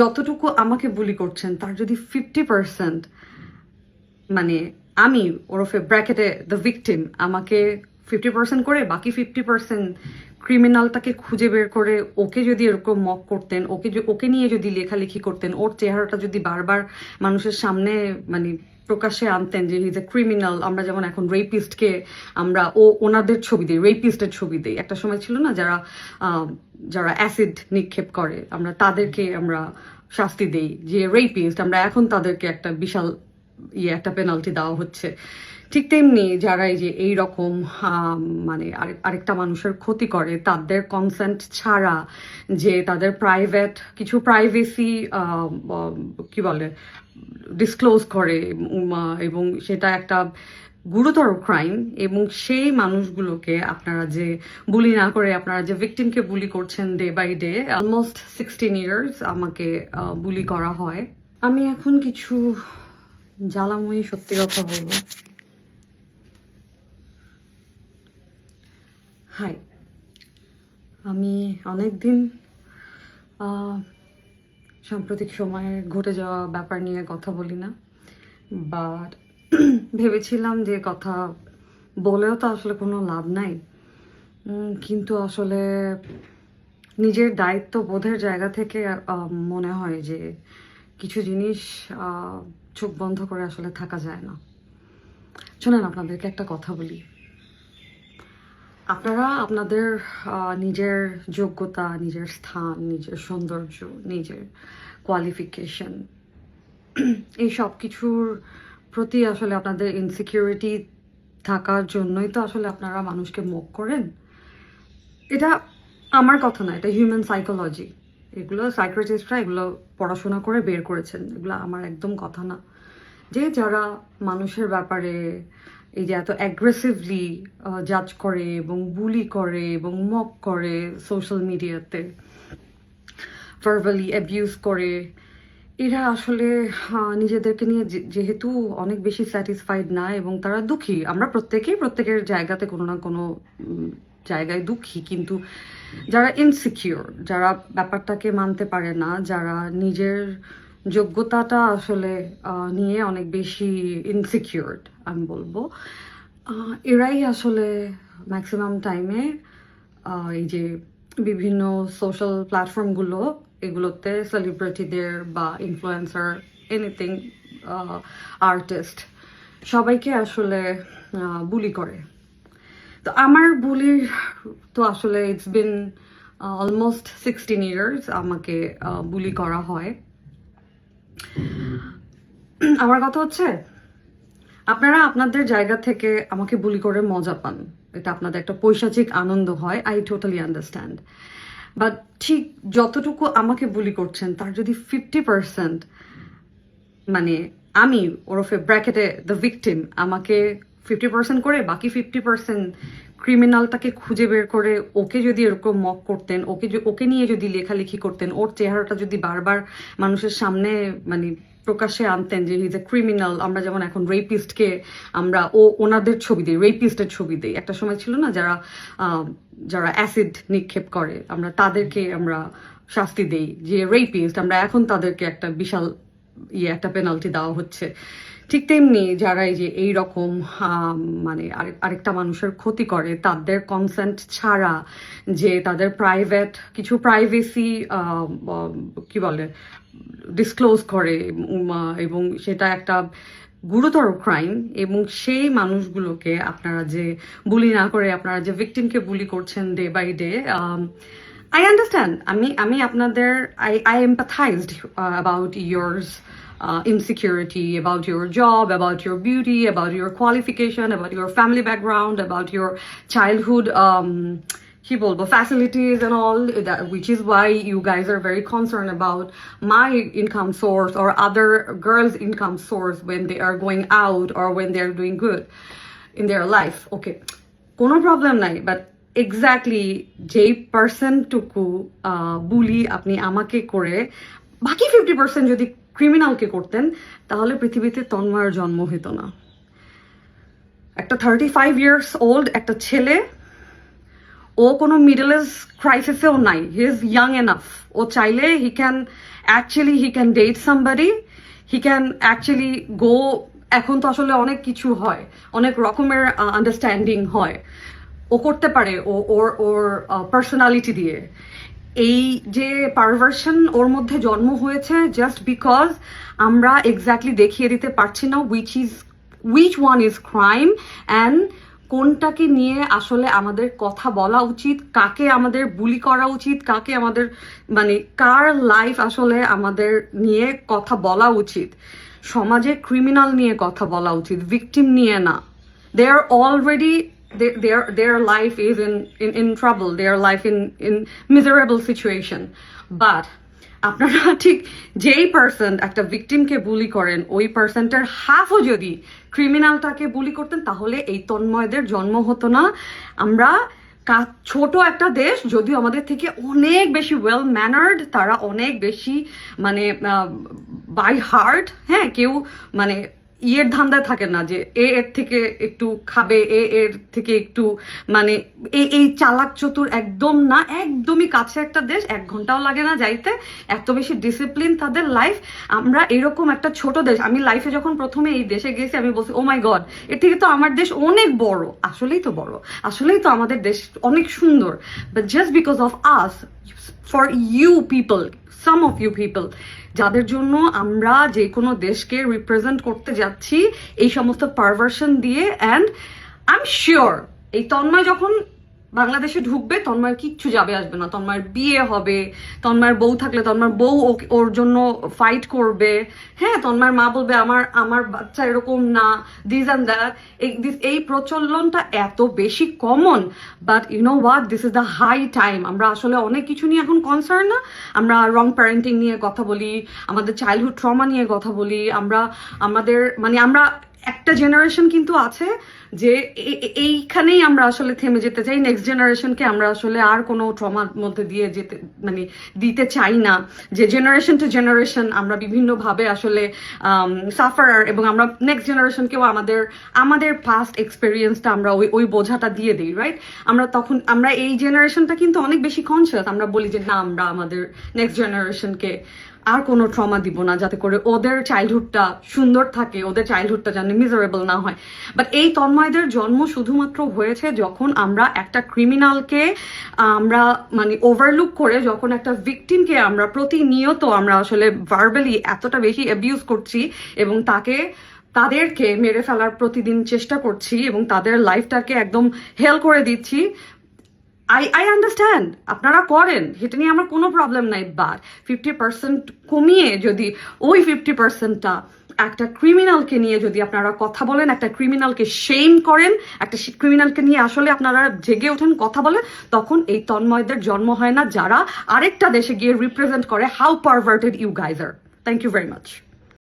যতটুকু আমাকে বুলি করছেন তার যদি 50% মানে আমি ওরফে ব্র্যাকেটে দ্য ভিকটিম আমাকে 50% করে বাকি 50% ক্রিমিনালটাকে খুঁজে বের করে ওকে যদি এরকম মক করতেন, ওকে নিয়ে যদি লেখালেখি করতেন, ওর চেহারাটা যদি বারবার মানুষের সামনে মানে প্রকাশ্যে আনতেন যে ইজ এ ক্রিমিনাল। আমরা যেমন এখন রেপিস্টকে আমরা ওনাদের ছবি দিই, রেপিস্টের ছবি দিই। একটা সময় ছিল না যারা যারা অ্যাসিড নিক্ষেপ করে আমরা তাদেরকে আমরা শাস্তি দেই যে রেপিস্ট, আমরা এখন তাদেরকে একটা বিশাল একটা পেনাল্টি দেওয়া হচ্ছে। ঠিক তেমনি যারা এই যে এইরকম মানে আরেকটা মানুষের ক্ষতি করে তাদের কনসেন্ট ছাড়া, যে তাদের প্রাইভেট কিছু প্রাইভেসি কি বলে ডিসক্লোজ করে এবং সেটা একটা গুরুতর ক্রাইম, এবং সেই মানুষগুলোকে আপনারা যে বুলি না করে আপনারা যে ভিকটিমকে বুলি করছেন day by day. Almost 16 years আমাকে বুলি করা হয়। আমি এখন কিছু জ্বালাময়ী সত্যি কথা বলবো। হাই, আমি অনেকদিন সাম্প্রতিক সময়ে ঘটে যাওয়া ব্যাপার নিয়ে কথা বলি না, বাট ভেবেছিলাম যে কথা বলেও তো আসলে কোনো লাভ নাই, কিন্তু আসলে নিজের দায়িত্ব বোধের জায়গা থেকে মনে হয় যে কিছু জিনিস চোখ বন্ধ করে আসলে থাকা যায় না। শোনেন, আপনাদেরকে একটা কথা বলি। আপনারা আপনাদের নিজের যোগ্যতা, নিজের স্থান, নিজের সৌন্দর্য, নিজের কোয়ালিফিকেশন, এই সব কিছুর প্রতি আসলে আপনাদের ইনসিকিউরিটি থাকার জন্যই তো আসলে আপনারা মানুষকে মুখ করেন। এটা আমার কথা না, এটা হিউম্যান সাইকোলজি। এগুলো সাইকোলজিস্টরা এগুলো পড়াশোনা করে বের করেছেন, এগুলো আমার একদম কথা না। যে যারা মানুষের ব্যাপারে এই যে এত অ্যাগ্রেসিভলি জাজ করে এবং বুলি করে এবং মক করে সোশ্যাল মিডিয়াতে, ভার্বালি অ্যাবিউজ করে, এরা আসলে নিজেদেরকে নিয়ে যেহেতু অনেক বেশি স্যাটিসফাইড না এবং তারা দুঃখী। আমরা প্রত্যেকের জায়গাতে কোনো না কোনো জায়গায় দুঃখী, কিন্তু যারা ইনসিকিউর, যারা ব্যাপারটাকে মানতে পারে না, যারা নিজের যোগ্যতাটা আসলে নিয়ে অনেক বেশি ইনসিকিউরড আমি বলবো, এরাই আসলে ম্যাক্সিমাম টাইমে এই যে বিভিন্ন সোশ্যাল প্ল্যাটফর্মগুলো, এগুলোতে সেলিব্রিটিদের বা ইনফ্লুয়েন্সার, এনিথিং, আর্টিস্ট, সবাইকে আসলে বুলি করে। তো আমার বুলির তো আসলে ইটস বিন অলমোস্ট 16 ইয়ার্স আমাকে বুলি করা হয়। আমার কথা হচ্ছে, আপনারা আপনাদের জায়গা থেকে আমাকে বুলি করে মজা পান, এটা আপনাদের একটা পৈশাচিক আনন্দ হয়, আই টোটালি আন্ডারস্ট্যান্ড। বাট ঠিক যতটুকু আমাকে বুলি করছেন তার যদি 50% মানে আমি ওরফে ব্র্যাকেটে দ্য ভিকটিম আমাকে 50% করে বাকি 50% ক্রিমিনালটাকে খুঁজে বের করে ওকে যদি এরকম মক করতেন, ওকে নিয়ে যদি লেখালেখি করতেন, ওর চেহারাটা যদি বারবার মানুষের সামনে মানে প্রকাশ্যে আনতেন যে ইজ এ ক্রিমিনাল। আমরা যেমন এখন রেপিস্টকে আমরা ওনাদের ছবি দিই, রেপিস্টের ছবি দিই। একটা সময় ছিল না যারা যারা অ্যাসিড নিক্ষেপ করে আমরা তাদেরকে আমরা শাস্তি দেই যে রেপিস্ট, আমরা এখন তাদেরকে একটা বিশাল একটা পেনাল্টি দেওয়া হচ্ছে। ঠিক তেমনি যারা এই যে এইরকম মানে আরেকটা মানুষের ক্ষতি করে তাদের কনসেন্ট ছাড়া, যে তাদের প্রাইভেট কিছু প্রাইভেসি কি বলে ডিসক্লোজ করে এবং সেটা একটা গুরুতর ক্রাইম, এবং সেই মানুষগুলোকে আপনারা যে বুলি না করে আপনারা যে ভিকটিমকে বুলি করছেন day by day. I understand. আমি আপনাদের I empathized about yours insecurity, about your job, about your beauty, about your qualification, about your family background, about your childhood কি বলবো facilities and all that, which is why you guys are very concerned about my income source or other girls' income source when they are going out or when they are doing good in their life. Okay, কোনো problem নাই, but exactly যেই পার্সনটুকু বুলি আপনি আমাকে করে বাকি 50% যদি ক্রিমিনালকে করতেন, তাহলে পৃথিবীতে তন্ময়ের জন্ম হতো না। একটা 35 years old একটা ছেলে, ও কোনো মিডল এজ ক্রাইসিসেও নাই, হি ইজ ইয়াং এনাফ, ও চাইলে he can date somebody, he can actually go, এখন তো আসলে অনেক কিছু হয়, অনেক রকমের আন্ডারস্ট্যান্ডিং হয়, ও করতে পারে ওর পার্সোনালিটি দিয়ে। এই যে পারভার্সন ওর মধ্যে জন্ম হয়েছে জাস্ট বিকজ আমরা এক্স্যাক্টলি দেখিয়ে দিতে পারছি না which one is crime and কোনটাকে নিয়ে আসলে আমাদের কথা বলা উচিত, কাকে আমাদের বুলি করা উচিত, কাকে আমাদের মানে কার লাইফ আসলে আমাদের নিয়ে কথা বলা উচিত। সমাজে ক্রিমিনাল নিয়ে কথা বলা উচিত, ভিকটিম নিয়ে না। দে আর already their life is in trouble, their life in miserable situation. But আপনারা ঠিক যেই পার্সন একটা ভিকটিমকে বুলি করেন, ওই পার্সনটার হাফও যদি ক্রিমিনালটাকে বুলি করতেন, তাহলে এই তন্ময়দের জন্ম হতো না। আমরা ছোট একটা দেশ, যদিও আমাদের থেকে অনেক বেশি ওয়েল ম্যানার্ড, তারা অনেক বেশি মানে বাই হার্ট, হ্যাঁ, কেউ মানে ইয়ের ধান্দায় থাকে না যে এর থেকে একটু খাবে, এর থেকে একটু মানে এই চালাক চতুর একদম না, একদমই কাছে একটা দেশ, 1 ঘন্টাও লাগে না যাইতে, এত বেশি ডিসিপ্লিন তাদের লাইফ। আমরা এরকম একটা ছোট দেশ, আমি লাইফে যখন প্রথমে এই দেশে গেছি আমি বলছি ও মাই গড, এর থেকে তো আমার দেশ অনেক বড়। আসলেই তো বড়, আসলেই তো আমাদের দেশ অনেক সুন্দর, but just because of us, for you people, some of you people, যাদের জন্য আমরা যে কোনো দেশকে রিপ্রেজেন্ট করতে যাচ্ছি এই সমস্ত পারভার্সন দিয়ে। অ্যান্ড আই এম শিওর এই তন্ময় যখন বাংলাদেশে ঢুকবে, তন্ময়ের কিচ্ছু যাবে আসবে না, তন্ময়ের বিয়ে হবে, তন্ময়ের বউ থাকলে তন্ময়ের বউ ওর জন্য ফাইট করবে, হ্যাঁ, তন্ময়ের মা বলবে আমার বাচ্চা এরকম না, দিস অ্যান্ড দ্যাট। এই প্রচলনটা এত বেশি common, but you know what, this is the high time. আমরা আসলে অনেক কিছু নিয়ে এখন কনসার্ন না, আমরা রং প্যারেন্টিং নিয়ে কথা বলি, আমাদের চাইল্ডহুড ট্রমা নিয়ে কথা বলি, আমরা একটা জেনারেশন কিন্তু আছে যে এইখানেই আমরা আসলে থেমে যেতে চাই, নেক্সট জেনারেশনকে আমরা আসলে আর কোনো ট্রমার মধ্যে দিয়ে যেতে মানে দিতে চাই না, যে জেনারেশন টু জেনারেশন আমরা বিভিন্নভাবে আসলে সাফারার, এবং আমরা নেক্সট জেনারেশনকেও আমাদের পাস্ট এক্সপেরিয়েন্সটা আমরা ওই বোঝাটা দিয়ে দিই, রাইট? আমরা এই জেনারেশনটা কিন্তু অনেক বেশি কনসিয়াস, আমরা বলি যে না, আমরা আমাদের নেক্সট জেনারেশনকে আর কোনো ট্রমা দিব না, যাতে করে ওদের চাইল্ডহুডটা সুন্দর থাকে, ওদের চাইল্ডহুডটা যেন মিজারেবল না হয়। বাট এই তন্ময়দের জন্ম শুধুমাত্র হয়েছে যখন আমরা একটা ক্রিমিনালকে আমরা মানে ওভারলুক করে, যখন একটা ভিকটিমকে আমরা প্রতিনিয়ত আমরা আসলে ভার্বালি এতটা বেশি অ্যাবিউজ করছি এবং তাদেরকে মেরে ফেলার প্রতিদিন চেষ্টা করছি এবং তাদের লাইফটাকে একদম হেল করে দিচ্ছি। আই আন্ডারস্ট্যান্ড আপনারা করেন, সেটা নিয়ে আমার কোনো প্রবলেম নাই, বাট 50% কমিয়ে যদি ওই 50%টা একটা ক্রিমিনালকে নিয়ে যদি আপনারা কথা বলেন, একটা ক্রিমিনালকে শেম করেন, একটা ক্রিমিনালকে নিয়ে আসলে আপনারা জেগে ওঠেন, কথা বলেন, তখন এই তন্ময়দের জন্ম হয় না, যারা আরেকটা দেশে গিয়ে রিপ্রেজেন্ট করে how perverted you guys are. Thank you very much.